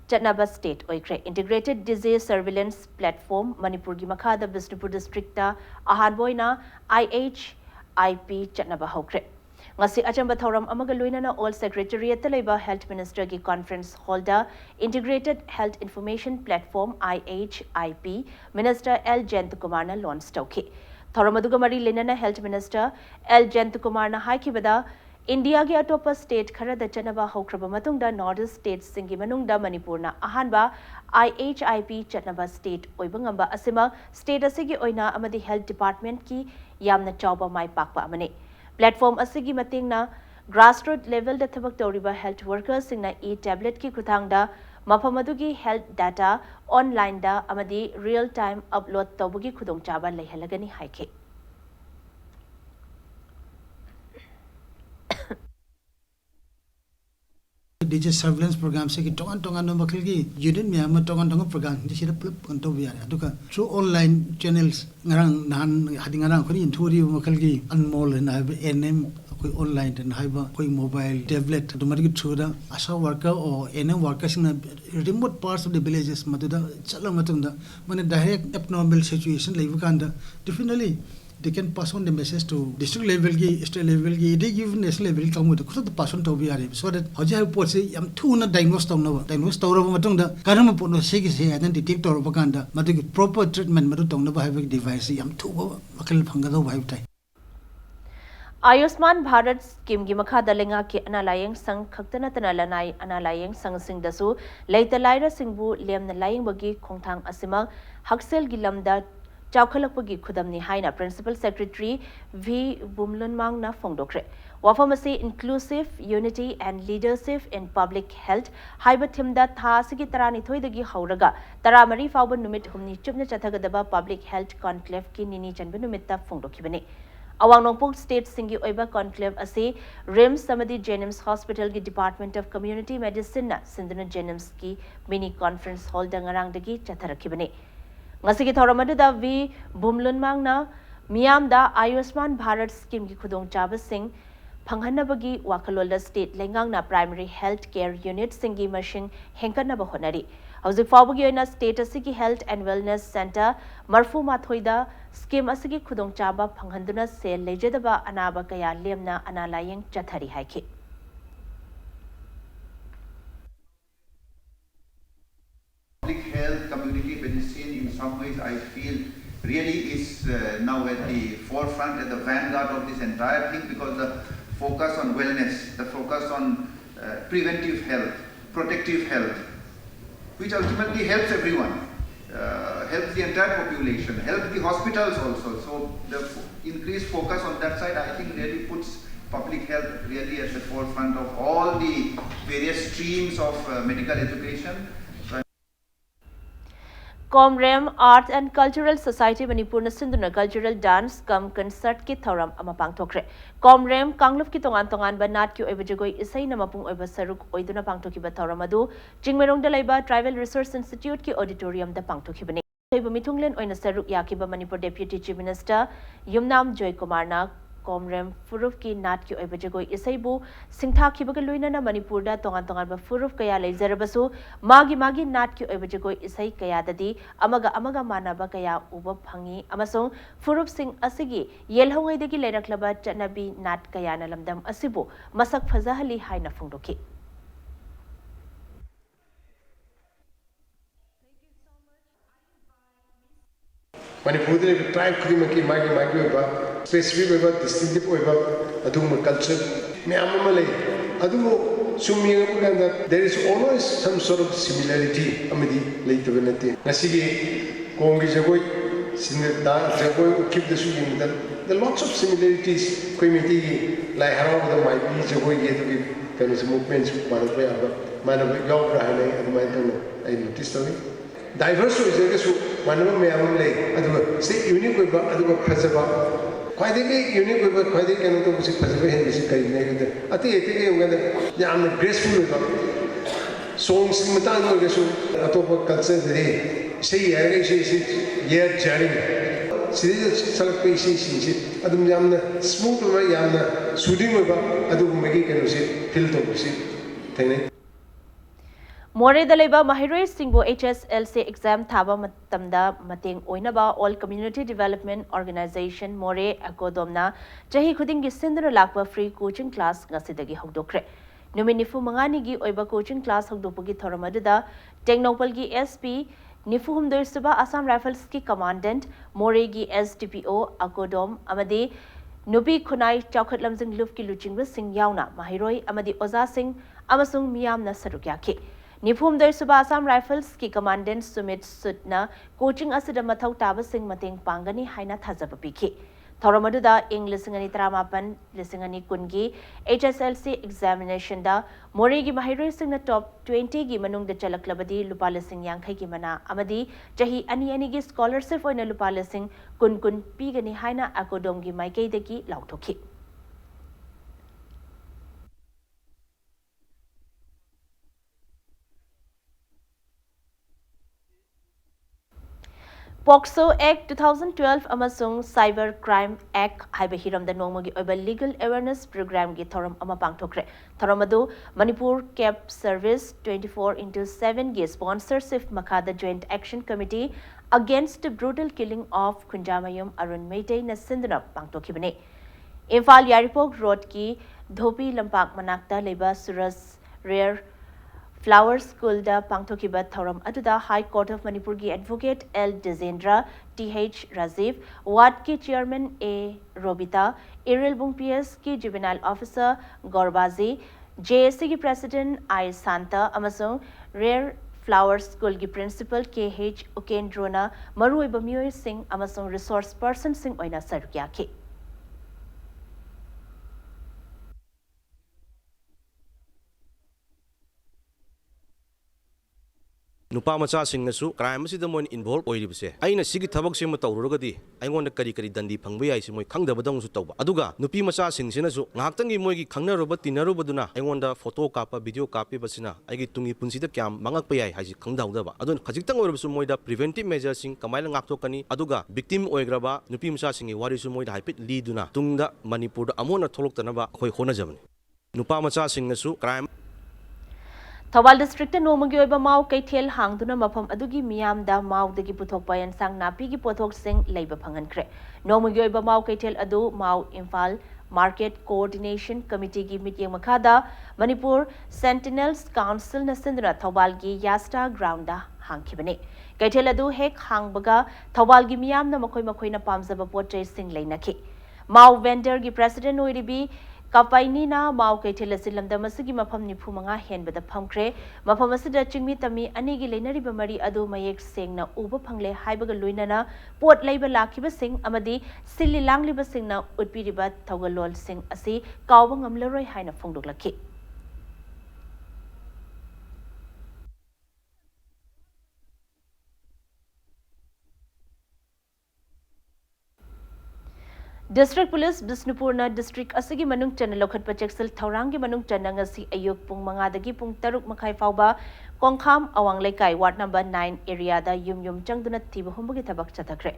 Chatnaba State oikre integrated disease surveillance platform Manipur gi makhada Bisnupur district ta ahanboina IHIP Chatnaba hokre ngasi achamba thoram amaga loinana all secretariat leba health minister gi conference holder integrated health information platform IHIP minister L Jayantkumar na launch tauke Thoramadu Mari Linana Health Minister L Jayantkumar na haikibada India gi atopa state khara da chanaba hokraba matungda Northeast States singi manungda Manipur na ahanba IHIP chanaba state oibangamba asima state asigi oina amadi health department ki yamna chawba mai pakpa amane platform asigi matingna grassroots level da thabak tawriba health workers singna e-tablet ki kuthangda Mafamadugi health data online da amadi real time upload tawbugi khudong chaba lehalagani haike Digital surveillance program se ki tongan no makil ki unit me ama tongan program di sira plup kan to biya aduka through online channels ngarang nan hading ngarang khoni inthuri makil ki anmol na NM koi online dan haiba koi mobile tablet automatic through da asha worker or NM workers in remote parts of the villages maduda chala matunda mane direct abnormal situation level kanda definitely they can pass on the message to district level ki state level ki they give national level kamu to khud pass on to bi are so that hoji ha pot se yam thuna diagnose tawna matong da karam pot no se ki se adan detect tor ba kanda madu ki proper treatment madu tawna ba ha device yam thu makal phanga do bhai tai Ayushman Bharat scheme gi makhada lenga ki analayeng sang khaktana tana lanai analayeng sang sing dasu leita laira singbu lemna layeng bagi khongthang asima haksel gi lamda Chawkhalakpagi khudamni haina Principal Secretary V. Bumlunmang na fongdokre. Wafamasi inclusive unity and leadership in public health haiba thimda tha sigi tarani thoidagi hauraga taramari fawba numit humni chupna chathagadaba public health conclave ki nini chanba numitta fongdokhibani. Awang Nongpok State singi oiba conclave ase RIMS samadi Jenims Hospital ki Department of Community Medicine na Sindhuna Jenims ki mini conference hall dangarang dagi chatharakibani. Ngasigi thoramadu da V Bumlunmang na miyam da Ayushman Bharat scheme ki khudong chaba sing phanghanabagi wakalolda state lengang na primary health care unit singi machine hengkana ba honari hauzik fawbagi oina state asigi health and wellness center marfu mathoida scheme asigi khudong chaba phanghanduna se lejadaba anaba kaya lemna analayeng chathari haiki Public health, community medicine, in some ways, I feel really is now at the forefront, at the vanguard of this entire thing, because the focus on wellness, the focus on preventive health, protective health, which ultimately helps everyone, helps the entire population, helps the hospitals also. So the increased focus on that side, I think, really puts public health really at the forefront of all the various streams of medical education. Comrem Art and Cultural Society Manipur na Sindhuna Cultural Dance cum Concert ki thoram ama pangthokre. Comrem Kangluf ki tongan ba nat ki oiba jagoi isai na mapung oiba saruk oiduna pangthokiba thoram adu Jingmerong da laiba Tribal Research Institute ki auditorium da pangthokibani. Oiba mitunglen oina saruk yakiba Manipur Deputy Chief Minister Yumnam Joy Kumar na Comrem Furuf ki nat ki oiba jagoi isai bu singtha kibaga luina na Manipur da tongan ba Furuf kaya leizarabasu magi nat ki oiba jagoi isai kaya dadi amaga manaba kaya uba phangi amasong Furuf sing asigi yelhongai dagi leiraklaba chanabi nat kaya na lamdam asibu masak phazahali haina fungdoki Manipur the tribe khudimaki magi oiba specific oiba distinctive oiba aduma culture meyam lei adu sumyang kanda there is always some sort of similarity amadi leitabe nate ngasigi kongi jagoi sinda jagoi ukip the sugin there are lots of similarities koi miti lai haraw da mai bi jagoi ye to ꯀꯩꯅꯣꯁꯤ ꯃꯨꯚꯃꯦꯟꯁꯨ ꯃꯥꯟꯅꯕ ꯌꯥꯕ ꯃꯥꯟꯅꯕ ꯌꯥꯎꯕ꯭ꯔꯥ ꯍꯥꯏꯅ ꯑꯗꯨꯃꯥꯏꯅ ꯇꯧꯅ ꯑꯩ notice ꯇꯧꯏ diverse ꯑꯣꯏꯖꯔꯒꯁꯨ ꯃꯥꯟꯅꯕ ꯃꯌꯥꯝ ꯑꯃ ꯂꯩ ꯑꯗꯨꯒ ꯁꯤ ꯌꯨꯅꯤꯛ ꯑꯣꯏꯕ ꯑꯗꯨꯒ ꯐꯖꯕ ꯈ꯭ꯋꯥꯏꯗꯒꯤ ꯌꯨꯅꯤꯛ ꯑꯣꯏꯕ ꯈ꯭ꯋꯥꯏꯗꯒꯤ ꯀꯩꯅꯣ ꯇꯧꯕꯁꯤ ꯐꯖꯕ ꯍꯦꯟꯕꯁꯤ ꯀꯔꯤꯅꯣ ꯍꯥꯏꯕꯗ ꯑꯇꯩ ꯑꯇꯩꯒ ꯌꯦꯡꯉꯀꯥꯟꯗ ꯌꯥꯝꯅ ꯒ꯭ꯔꯦꯁꯐꯨꯜ ꯑꯣꯏꯕ ꯁꯣꯡꯁꯀꯤ ꯃꯇꯥꯡꯗ ꯑꯣꯏꯔꯒꯁꯨ ꯑꯇꯣꯞꯄ ꯀꯜꯆꯔꯗꯗꯤ ꯏꯁꯩ ꯍꯥꯏꯔꯒ ꯏꯁꯩꯁꯤ ꯌꯦꯠ ꯖꯥꯔꯤꯡ ꯁꯤꯗꯩꯗ ꯁꯛꯂꯛꯄ ꯏꯁꯩꯁꯤꯡꯁꯤ ꯑꯗꯨꯝ ꯌꯥꯝꯅ ꯁ꯭ꯃꯨꯠ ꯑꯣꯏꯕ ꯌꯥꯝꯅ ꯁꯨꯗꯤꯡ ꯑꯣꯏꯕ ꯑꯗꯨꯒꯨꯝꯕꯒꯤ ꯀꯩꯅꯣꯁꯤ ꯐꯤꯜ ꯇꯧꯕꯁꯤ ꯊꯦꯡꯅꯩ ꯃꯣꯔꯦꯗ ꯂꯩꯕ ꯃꯍꯩꯔꯣꯏꯁꯤꯡꯕꯨ HSLC ꯑꯦꯛꯖꯥꯝ ꯊꯥꯕ ꯃꯇꯝꯗ ꯃꯇꯦꯡ ꯑꯣꯏꯅꯕ ꯑꯣꯜ ꯀꯝꯃ꯭ꯌꯨꯅꯤꯇꯤ ꯗꯤꯚꯦꯂꯞꯃꯦꯟꯠ ꯑꯣꯔꯒꯅꯥꯏꯖꯦꯁꯟ ꯃꯣꯔꯦ ꯑꯦꯀꯣꯗꯣꯝꯅ ꯆꯍꯤ ꯈꯨꯗꯤꯡꯒꯤ ꯁꯤꯟꯗꯨꯅ ꯂꯥꯛꯄ ꯐ꯭ꯔꯤ ꯀꯣꯆꯤꯡ ꯀ꯭ꯂꯥꯁ ꯉꯁꯤꯗꯒꯤ ꯍꯧꯗꯣꯛꯈ꯭ꯔꯦ ꯅꯨꯃꯤꯠ 95ꯅꯤꯒꯤ ꯑꯣꯏꯕ ꯀꯣꯆꯤꯡ ꯀ꯭ꯂꯥꯁ ꯍꯧꯗꯣꯛꯄꯒꯤ ꯊꯧꯔꯝ ꯑꯗꯨꯗ ꯇꯦꯡꯅꯧꯄꯜꯒꯤ SP 94 ꯁꯨꯕ ꯑꯁꯥꯝ ꯔꯥꯏꯐꯜꯁꯀꯤ ꯀमांडेंट मोरेगी SDPO अकोडोम अमदी नुपी खुनाई चौखट लमजिंग लुफकी लुचिंगबसिंग यावना माहिरोई अमदी ओजासिंग अमसुंग मियामना सरुक याखि 94 सुबा असम राइफल्स की कमांडेंट सुमित सुटना कोचिंग असिदा मथौ ताबसिंग मतेंग पांगनी हाइना थाजब पिखि थौरम अदुदा इंग लिसिंगनी तरामापन लिसिंगनी कुनगी HSLC एग्जामिनेशन दा मोरेगी माहिरोई सिंग टॉप 20 की मनुंग चलकलबदी लुपा लिसिंग यांखै की मना अमदी चही अनि अनि की स्कॉलरशिप ओइना लुपा लिसिंग कुन कुन पीगनी हाइना अकोडोम की माइकेदगी लाउथोखि पॉक्सो एक्ट 2012 अमसुंग साइबर क्राइम एक्ट हाइबे हिरमदा नोंगमगी ओइबा लीगल अवेयरनेस प्रोग्राम की थौरम अमा पांगथोखरे थौरम अदु मणिपुर कैब सर्विस 24/7 की स्पॉन्सरशिप मखादा joint action committee against brutal killing of Khunjamayum Arun Meitei न सिंदना पांगथोखिबने इम्फाल यारिपोक रोड की धोपी लंपाक मनाक्ता लेबा सुरस रेयर फ्लावर स्कूल दा पांगथोखिबा थौरम अदुदा हाई कोर्ट ऑफ मणिपुर की advocate L Dijendra TH Rajiv ward के chairman A Robita Irilbung PS की जुवेनाइल ऑफिसर गौरबाजी JSC की प्रेसिडेंट I सांता अमसुंग रेयर फ्लावर स्कूल की प्रिंसिपल KH उकेंद्रोना मरुइबा मियोय सिंह अमसुंग रिसोर्स पर्सन सिंह ओइना सरक्याखि नुपा मचासिंगनसु क्राइम असिदा मोइन इन्वॉल्व ओइरिबसे आइना सिगी थबक सेम तौरुरगदी आइगोंड करी करी दंडी फंगबे याइसि मोइ खंगदबदंगसु तौबा अदुगा नुपी मचासिंगसिनसु ngahaktangi moigi khangnaruba tinaruba आइगोंड फोटो कापा वीडियो कापी बसिना आइगी तुंगी पुंसिदा क्याम मंगakpa याइ हाइसि खंगदाउदबा अदुन खजिक्तंग ओइरबसु मोइदा प्रिवेंटिव मेजर्सिंग कमाइला ngakthokani अदुगा विक्टिम ओइग्रबा नुपी मचासिंगी वारिसु मोइदा हाइपिट लीदुना तुंगदा मणिपुरदा अमोना थोलक्तनबा अखोइ होनाजबनि नुपा मचासिंगनसु क्राइम थौबाल डिस्ट्रिक्ट नोमगी ओइबा माव कैथेल हांगदुना मफम अदुगी मियामदा मावदगी पुथोकपा यनसांग नापीगी पोथोकसिंग लैबा फंगनख्रे नोमगी ओइबा माव कैथेल अदु माव इम्फाल मार्केट कोऑर्डिनेशन कमिटी की मीटिंग मखादा मणिपुर सेंटिनल्स काउंसिल नसिंदना थौबाल की यास्टा ग्राउंड हांखिबने कैथेल अदु हेक हांगबगा थौबाल की मियामना मखोइ मखोइना पामजबा पोटचै सिंग लैनखि माव वेंडर की प्रेसिडेंट ओइरिबी कपाइनीना माव कैथेल सिलमदम असगी मफम 95 हेनबदा फमख्रे मफम असदा चिंगमी तमी अनेगी लेनरिबा मरी अदु मयेक सेंगना उबा फंगले हाइबगा लोइनना पोट लैबा लाखिबा सिंग अमदी सिल्ली लांगलिबा सिंगना उटपिरिबा थौगलोल सिंग असि कावबा ngamlaroi हाइना फोंदोकलखि डिस्ट्रिक्ट पुलिस बिष्णुपुरना डिस्ट्रिक्ट असगी मनुंग चन लोखटपा चेक्सल थौरांगी मनुंग चन ngasi अयुक पुंग मंगादगी पुंग तरुक मखाई फावबा कोंखाम अवांग लेकाई वार्ड नंबर 9 एरिया दा युम युम चंगदुना थिबा हुंबगी थबक चथखरे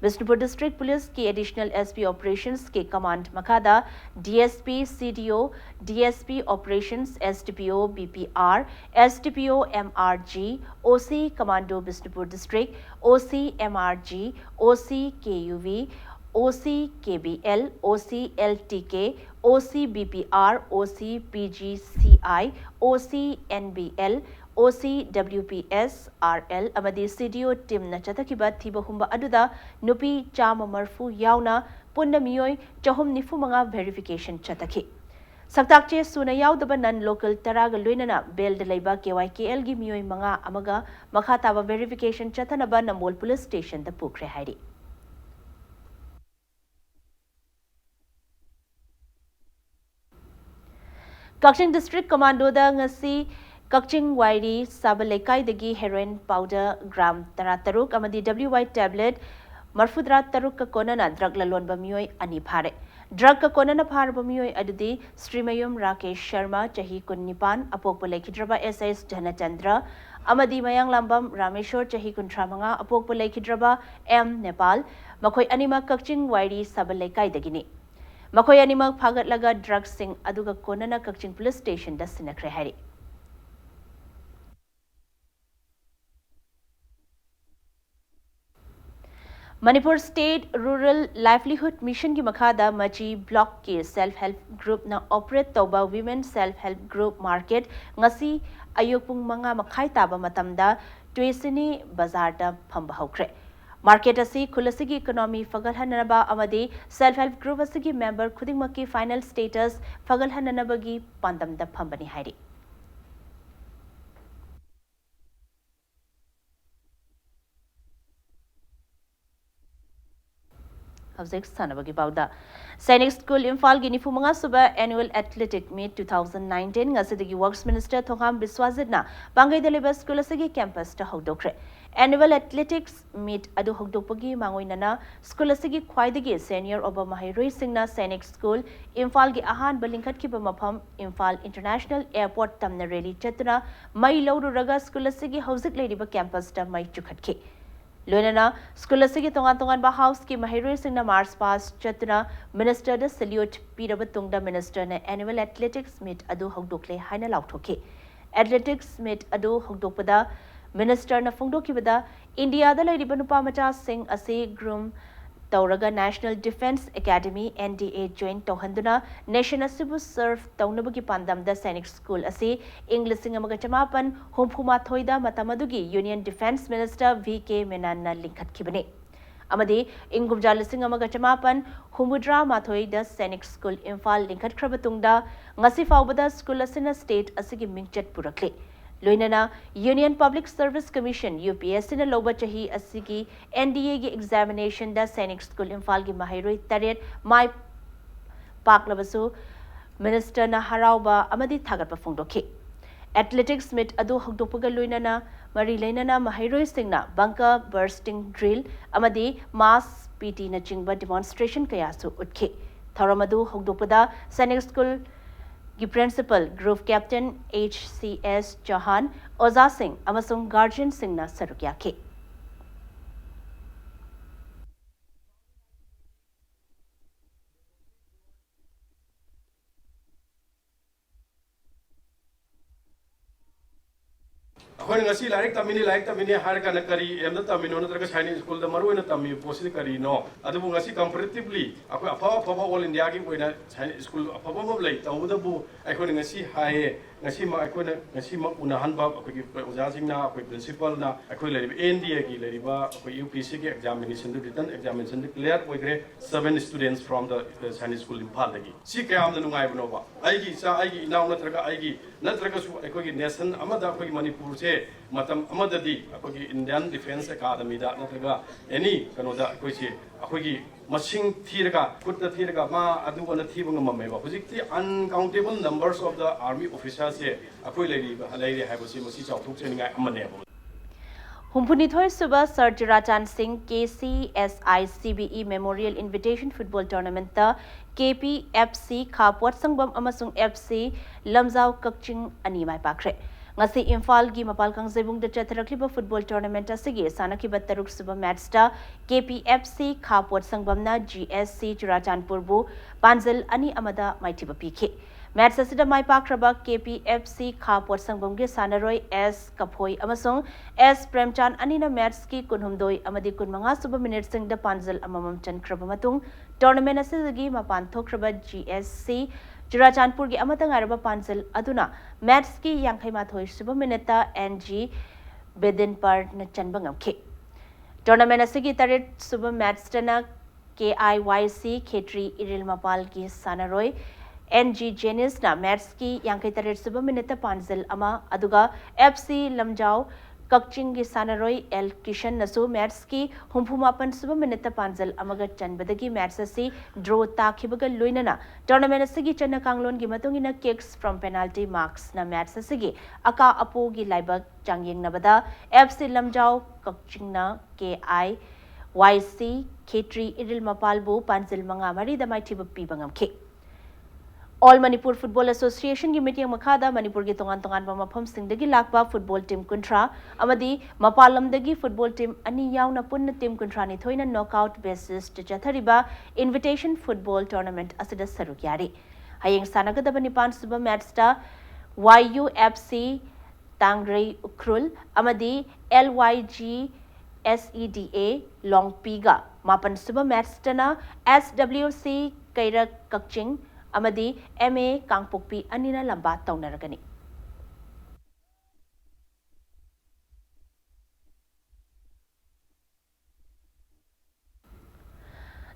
बिष्णुपुर डिस्ट्रिक्ट पुलिस की एडिशनल SP ऑपरेशंस के कमांड मखादा DSP CDO DSP operations SDPO BPR SDPO MRG OC commando Bishnupur district OC MRG OC KUV OC KBL, OC LTK, OC BPR, OC PGCI, OC NBL, OC WPS, RL, अमदी CDO team न चथकिबा थिबा हुंबा अदुदा नुपी चामा मरफू यावना पुन्ना मियोय चहुम निफु मंगा verification चथखि सक्ताकचे सुना यावदबा नन local तरागा लोइनना बेल दलैबा KYKL गी मियोय मंगा अमगा मखा ताबा वेरिफिकेशन चथनबा नमोल पुलिस स्टेशन द पुखरे हाइरी Kakching District Commando da ngasi Kakching Wairi Sabalaikai dagi heroin powder gram tarataruk amadi WY tablet Marfudra taruk ka konana drug lalon bamiyoy ani phare. Drug ka konana phar bamiyoy adudi Srimayum Rakesh Sharma chahi kunnipan apokpo lekhidraba SS Dhanachandra amadi mayang lambam Rameshwar chahi kuntramanga apokpo lekhidraba M Nepal makhoi anima Kakching Wairi Sabalaikai dagini. Makhoi anima phagatlaga drug sing aduga konana Kakching Police Station da sinakre hari. Manipur State Rural Livelihood Mission ki makhada machi block ke self-help group na operate tauba women self-help group market ngasi ayuk pung manga makhai taba matamda Tuesini bazar da phamba hokre. Market asi khulasigi economy fagalhanaba amadi self-help group asigi member khudingmaki final status fagalhanabagi pandam da phambani hairi. Howsik Sanabagi Bauda. Sainik School Imphal Gini Fumanga Suba Annual Athletic Meet 2019 Ngasidigi Works Minister Thongam Biswazidna Bangai Deliba School Asigi campus to Hogdokre. Annual Athletics Meet Adu Hogdopagi Mangoinana School Asigi Kwaidigi Senior Oba Mahirui Singna Sainik School Imphal Gi Ahan Balingkat Kiba Mapam Imphal International Airport Tamna Reli Chetuna Mai Lodu Raga School Asigi Howsik Ladiba campus ta Mai Chukhatki. Loinana, school asigi tongan ba house ki mahirui singna Mars pass chatuna minister da salute pirabatungda minister na annual athletics meet adu hogdokle haina lauthoke. Athletics meet adu hogdokpada minister na fongdokibada India da lairiba nupa macha sing ase groom Tauraga National Defence Academy NDA join Tohanduna Nation Asibu serve Taunabagi Pandam da Sainik School Asi English Singamagachamapan Humpuma Thoida Matamadugi Union Defence Minister VK Menana Linkat Kibane. Amadi Ingumjal Singamagachamapan Humudra Mathoida Sainik School Imphal Linkat Krabatungda Ngasi Faubada School Asina State Asigi Mingchat Purakli. Loinana Union Public Service Commission UPSC na loba chahi asigi NDA gi examination da Sainik School Imphal gi mahiroi taret mai paklabasu minister na harauba amadi thagatpa phongdokhi. Athletics meet adu hogdopaga loinana mari leinana mahiroi singna bunker bursting drill amadi mass PT na chingba demonstration kayasu utkhi. Tharamadu hogdopada Sainik School Gi Principal Group Captain HCS Jahan Oza Singh amasung Guardian Singh na sarukyake. अखोन ngasi लाइक तमिनी हार का नकरी एम द तमिनो नत्रक साइनिक स्कूल द मरु न तमि पोसिद करी नो अदबु ngasi कंपैरेटिवली अखो अफा ऑल इंडिया की कोइना साइनिक स्कूल अफा मब लई तउदबु अखोन ngasi हाये ngasi मा अखोन ngasi मा उनहन बा अखोगी ओजा सिंगना अखो प्रिंसिपल ना अखो लेबि एनडीए की लेबा अखो यूपीसी के एग्जामिनेशन द रिटन एग्जामिनेशन द क्लियर ओइग्रे 7 students from the Sainik school Imphal दगी सी कयाम न नुंगाय बनोबा आइगी सा आइगी इनाव नत्रक आइगी नत्रक सु अखोगी नेशन अमदा अखोगी मणिपुर से मतम अमददी अखोगी इंडियन डिफेंस अकादमी दा नत्रगा एनी कनोदा अखोगी अखोगी मसिंग थीरगा कुत्ता थीरगा मा अदुगन थीबंग ममेबा हुजिकती uncountable numbers of the army officers से अखोई लेरी हाइबसी मसी चाउथुक सेनिंगा अमनेबा Humpunithoi Suba Sir Jirachan Singh KCSI CBE Memorial Invitation Football Tournament ta KPFC Khapwat Sangbam amasung FC Lamzau Kakching ani mai pakre. Ngasi Imphal gi mapal kangzebung da chatharakliba football tournament asigi sanakiba taruk suba match ta KPFC Khapwat Sangbam na GSC Jirachanpur bu Panzil ani amada maithiba pikhe. Match asida mai pakraba KPFC Khapwat Sangbam gi sanaroi S Kaphoi amasung S Premchan anina match ki kunhumdoi amadi kunmanga suba minute sing da Panzil amamam chankraba matung tournament asidagi mapan thokraba GSC Jirachanpur gi amatang araba Panzil aduna match ki yankhai mathoi suba minute NG Bedin par na chanbangam ke tournament asigi tarit suba match tana KIYC Khetri Iril Mapal gi sanaroi NG Jenis na match ki yankhai tarit suba minute Panzil ama aduga FC Lamjau Kakching gi sanaroi El Kishan nasu match ki humpumapan suba minute panjal amaga chanbadagi match asi draw takhibaga luinana tournament asigi channa kanglon gi matungina kicks from penalty marks na match asigi aka apo gi laibak changyeng nabada FC Lamjau Kakching na KI YC K3 Iril Mapalbu panjal manga mari da mai thiba pibangam ke All Manipur Football Association gi meeting makhada Manipur gi tongan mafam singdagi lakpa football team kuntra amadi mapalamdagi football team ani yauna punna team kuntra ni thoina knockout basis to chathariba invitation football tournament asida saruk yari hayeng sanagadaba nipan suba match ta YUFC Tangrai Ukrul amadi LYG SEDA Longpiga mapan suba match tana SWC Kairak Kakching amadi MA Kangpokpi anina lamba taunaragani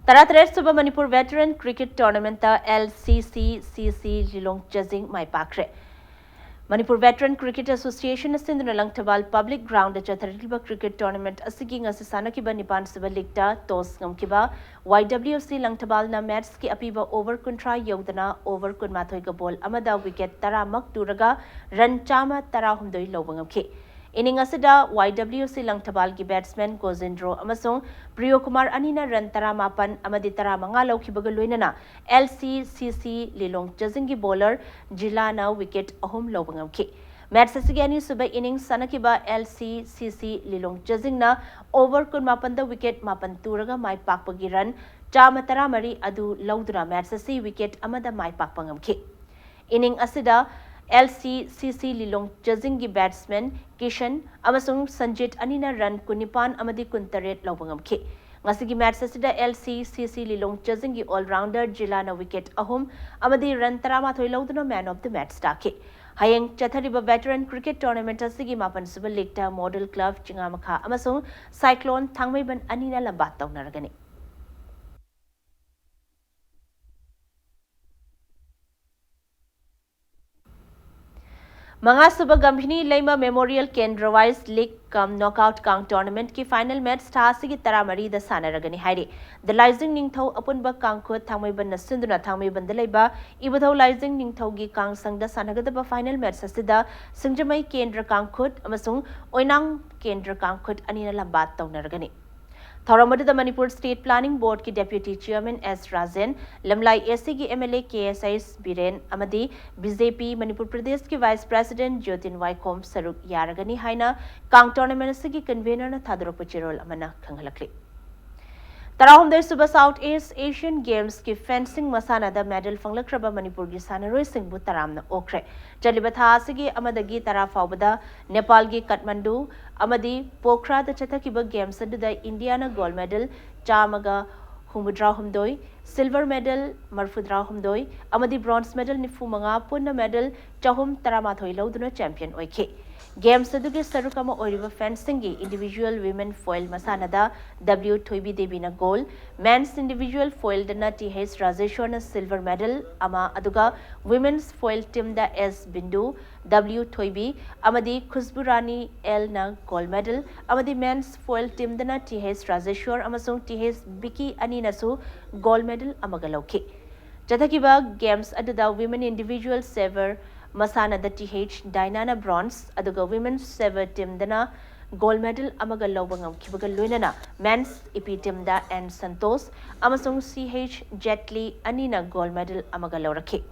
Taratret Suba Manipur Veteran Cricket Tournament LCCCC Lilong Jazing Mai Pakre Manipur Veteran Cricket Association Sindhuna Langtabal Public Ground Chathariliba Cricket Tournament Asigi Ngasisana Kiba Nipan Siba Ligta Tos Ngamkiba YWC Langtabal na match ki apiba over kontra yodana over kunmathoi ka ball amada wicket taramak turaga run chama tarahumdoi lobangam Inning asida YWC Langtabal ki batsman Gozindro amasong Priyo Kumar anina run taramapan amadi taramanga laukibaga luinana LCCC Lilong Jazingi bowler Jilana wicket ahum lobangam Match sasigani suba innings sanakiba LCCC Lilong Jazingna over kun mapanda wicket mapan turaga mai pakpagi run chama taramari adu laudura match sasi wicket amada mai pakpangam Inning asida LCCC Lilong Jazingi batsman Kishan amasung Sanjit anina run kunipan amadi kuntaret lobangam Ngasigi match asida LCCC Lilong Jazingi all-rounder Jilana wicket ahum amadi run tarama thoi lauduna man of the match stake Hayeng Chathariba Veteran Cricket Tournament asigi mapan suba Ligta Model Club Chingamakha amasung Cyclone Thangmaiban anina lambat taunaragani Mga suba Gambhini Laima Memorial Kendra Wise League cum Knockout Kang Tournament ki final match thasigi taramari da sanaragani hairi the Rising Ningthau apunba kangkhut thangmaiban na sinduna thangmaiban da leiba ibadhau Rising Ningthau gi kang sangda sanagadaba final match asida singjamai Kendra Kangkhut amasung Oinang Kendra Kangkhut anina lambat taunaragani Thoramadu the Manipur State Planning Board ki Deputy Chairman S. Rajan, Lamlai SC ki MLA KSIS Biren Amadi, BJP Manipur Pradesh ki Vice President Jyotin Waikom Saruk Yaragani Haina, Kang Tournament ki Convener na Thadrok Pachirol Amana Kanghalakli. Tarahumdai Suba South East Asian Games ki fencing masana da medal fanglakraba Manipur gi sanaroi singbu taramna okre. Jalibatha asigi amadagi tarafaubada Nepal gi Kathmandu amadi Pokhara da chathakiba games aduda Indiana gold medal chamaga humudra humdoi silver medal marfudra humdoi amadi bronze medal nifumanga punna medal chahum taramathoi lauduna champion oike. Games adugi sarukama oiriba fencing gi individual women foil masanada W Thoibi Devi na gold, men's individual foil dana TH Rajeshwar na silver medal ama aduga women's foil team da S Bindu W Thoibi amadi Khusburani L na gold medal amadi men's foil team dana TH Rajeshwar amasung TH Biki ani nasu gold medal amagalauke. Jathakiba games aduda women individual saver Masana da TH Dinana bronze aduga women's saver team dana gold medal amaga lobangam kibaga luinana men's EP team da N Santos amasung CH Jetli anina gold medal amaga lorake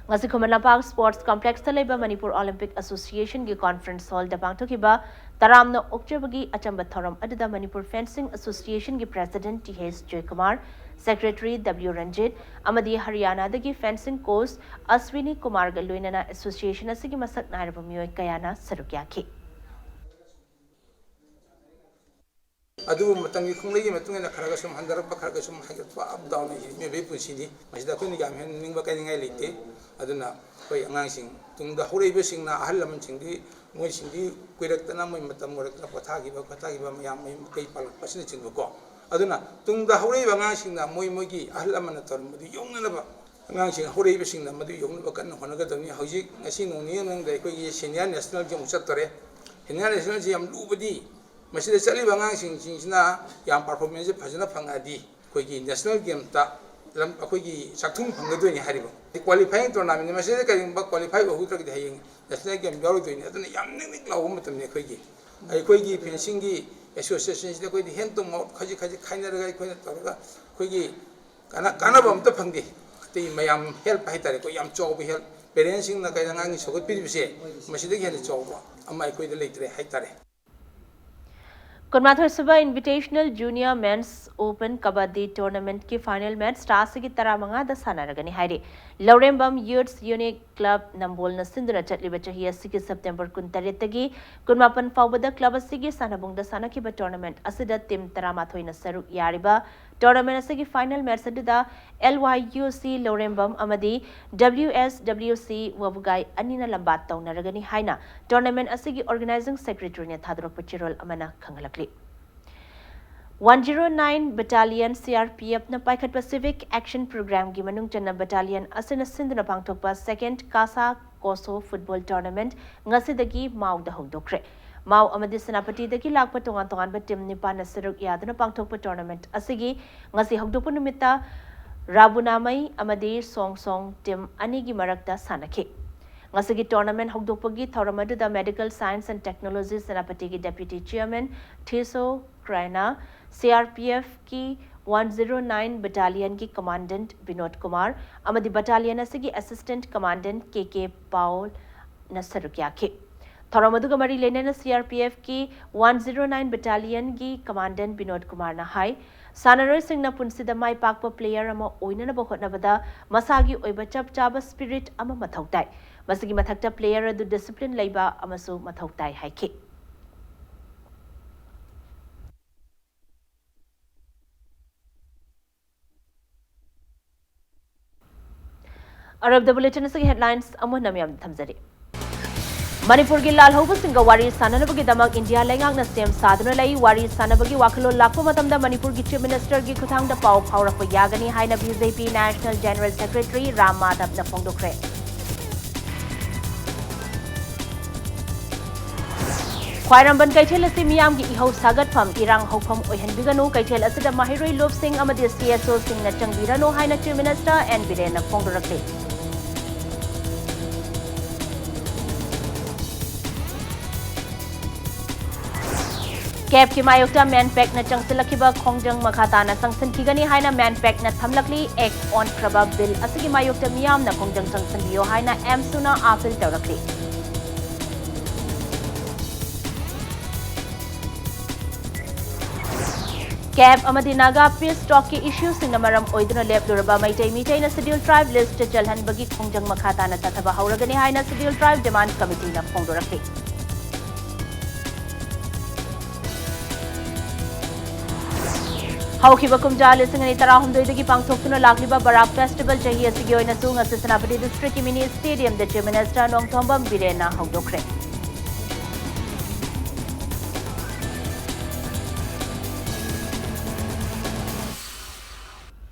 ngasi Kumanapag Sports Complex talaiba Manipur Olympic Association gi conference hall da pangthokiba taramna okjabagi achamba thoram aduda Manipur Fencing Association gi president TH Joykumar Secretary W. Ranjit, Amadi Haryana dagi fencing coach Aswini Kumar Galuinana Association asigi masak nairaba miyoi kayana sarukyaki. Adu matangi kunglegi matungena kharaga sum handaraba kharaga sum hagatwa up down me be pusini masida kun gam hen ningba kai ngai lite aduna koi angang sing tungda horebe sing na ahal lam singdi moi singdi kuiraktana moi matam morakna pathagi ba mayam mai kai palak pasini chingba ko aduna tungda horeba ngang sing na moi gi ahal amana tor mudi yongnaba ngang sing horeba sing na madu yongnaba kan honaga dani hojik ngasi noni nang dai koi senior national game chatore ꯍꯦꯟꯅꯤꯡꯉꯥꯏ ꯅꯦꯁꯅꯦꯜꯁꯤ ꯌꯥꯝ ꯂꯨꯕꯗꯤ ꯃꯁꯤꯗ ꯆꯠꯂꯤꯕ ꯑꯉꯥꯡꯁꯤꯡꯁꯤꯅ ꯌꯥꯝ ꯄꯔꯐꯣꯔꯃꯦꯟꯁꯁꯦ ꯐꯖꯅ ꯐꯪꯉꯗꯤ ꯑꯩꯈꯣꯏꯒꯤ national ꯒꯦꯝꯁꯇ ꯑꯩꯈꯣꯏꯒꯤ ꯆꯥꯛꯊꯨꯡ ꯐꯪꯒꯗꯣꯏꯅꯤ ꯍꯥꯏꯔꯤꯕ ꯀ꯭ꯋꯥꯂꯤꯐꯥꯏꯌꯤꯡ ꯇꯣꯔꯅꯥꯃꯦꯟ ꯃꯁꯤꯗ ꯀꯔꯤꯒꯨꯝꯕ ꯀ꯭ꯋꯥꯂꯤꯐꯥꯏ ꯑꯣꯏꯍꯧꯗ꯭ꯔꯒꯗꯤ ꯍꯌꯦꯡ ꯅꯦꯁꯅꯦꯜ ꯒꯦꯝ ꯌꯥꯎꯔꯣꯏꯗꯣꯏꯅꯤ ꯑꯗꯨꯅ ꯌꯥꯝ ꯅꯤꯛ ꯂꯥꯎꯕ ꯃꯇꯝꯅꯤ ꯑꯩꯈꯣꯏꯒꯤ ꯐꯦꯟꯁꯤꯡꯒꯤ ꯑꯦꯁꯣꯁꯤꯌꯦꯁꯟꯁꯤꯗ ꯑꯩꯈꯣꯏꯗꯤ ꯍꯦꯟ ꯇꯨ ꯃꯥꯎꯠ ꯈꯖꯤꯛ ꯈꯖꯤꯛ ꯈꯥꯏꯅꯔꯒ ꯑꯩꯈꯣꯏꯅ ꯇꯧꯔꯒ ꯑꯩꯈꯣꯏꯒꯤ ꯀꯥꯟꯅꯕ ꯑꯝꯇ ꯐꯪꯗꯦ ꯑꯇꯩ ꯃꯌꯥꯝ ꯍꯦꯜꯞ ꯍꯥꯏꯇꯥꯔꯦ ꯑꯩꯈꯣꯏ ꯌꯥꯝ ꯆꯥꯎꯕ ꯍꯦꯜꯞ ꯄꯦꯔꯦꯟꯁꯁꯤꯡꯅ ꯀꯩꯗ ꯑꯉꯥꯡꯒꯤ ꯁꯧꯒꯠꯄꯤꯔꯤꯕꯁꯦ ꯃꯁꯤꯗꯒꯤ ꯍꯦꯟꯅ ꯆꯥꯎꯕ ꯑꯃ ꯑꯩꯈꯣꯏꯗ ꯂꯩꯇ꯭ꯔꯦ ꯍꯥꯏꯇꯥꯔꯦ Kunmathoi Invitational Junior Men's Open Kabaddi Tournament ki final match Stasi ki Taramanga da sanaragani hairi. Laurembam Youths Unique Club Nambol na Sindra Chatliba Chahi asigi September 13 Kunmapan Fawbada Club asigi Sanabung da Sanakiba Tournament asida Tim Taramathoi na Saruk Yariba Tournament asigi final match adida LYUC Laurembam Amadi WSWC Wabugai Anina Lambat Taunaragani Haina Tournament asigi Organizing Secretary ne Thadrok Pachirol Amana Kangalakli 109 Battalion CRPF na Paikat Pacific Action Program gi manung channa battalion asina sindna pangthokpa second Kasa Koso Football Tournament ngasidagi Mau da hongdokre Mau amadi Senapati dagi lakpa tongan ba team nipa na saruk yaduna pangthokpa tournament asigi ngasi hongdokpa numita Rabunamai amadi Song team anigi marakta sanakhi Ngasigi tournament hogdokpagi thauramadu Medical Science and Technology Senapati ki Deputy Chairman Thiso Kraina CRPF ki 109 Battalion ki Commandant Binod Kumar amadi Battalion asigi Assistant Commandant KK Paul Nasarukyaki Thauramadu Mari Lenena CRPF ki 109 Battalion ki Commandant Binod Kumar na hai Sanaroi Singna Punsida Mai Pakpa player ama oinana bahotnabada masagi oiba chap chaba spirit ama mathautai Masigi mathakta player adu discipline leiba amasu mathautai haiki Arab the bulletin asigi headlines amu namyam thamjari Manipur gi lal hobu singa wari sananabagi damak India lengak na sem saduna lai wari sanabagi wakalo lakpa matamda Manipur gi Chief Minister gi kuthang da pau phaurakpa yagani haina BJP National General Secretary Ram Madhav na phongdokre Khwairamban Kaitel asi miyam gi ihau sagat pham irang hokpham oihanbiganu Kaitel asida mahiroi lop sing amadi CSO sing na changbirano haina Chief Minister N Biren na phongdorakle Cap ki mayokta man pack na changsilakiba khongjang makhata na sangsan kigani haina man pack na thamlakli ek on kraba bill asigi mayokta miyam na khongjang sangsan biyo haina M suna apil tawrakli Cap amadi naga peace talk ki issue sing namaram oiduna lepluraba maitai mitai na scheduled tribe list jalhan bagi khongjang makhata na tathaba hauragani haina scheduled tribe demand committee na phongdorakli Haukiba kumja lising ani tarahumdoi dagi pangthokuna lakliba Barak Festival chahi asigi oina su ngasi Senapati District Mini Stadium the Chief Minister Nongthombam Birena hongdokre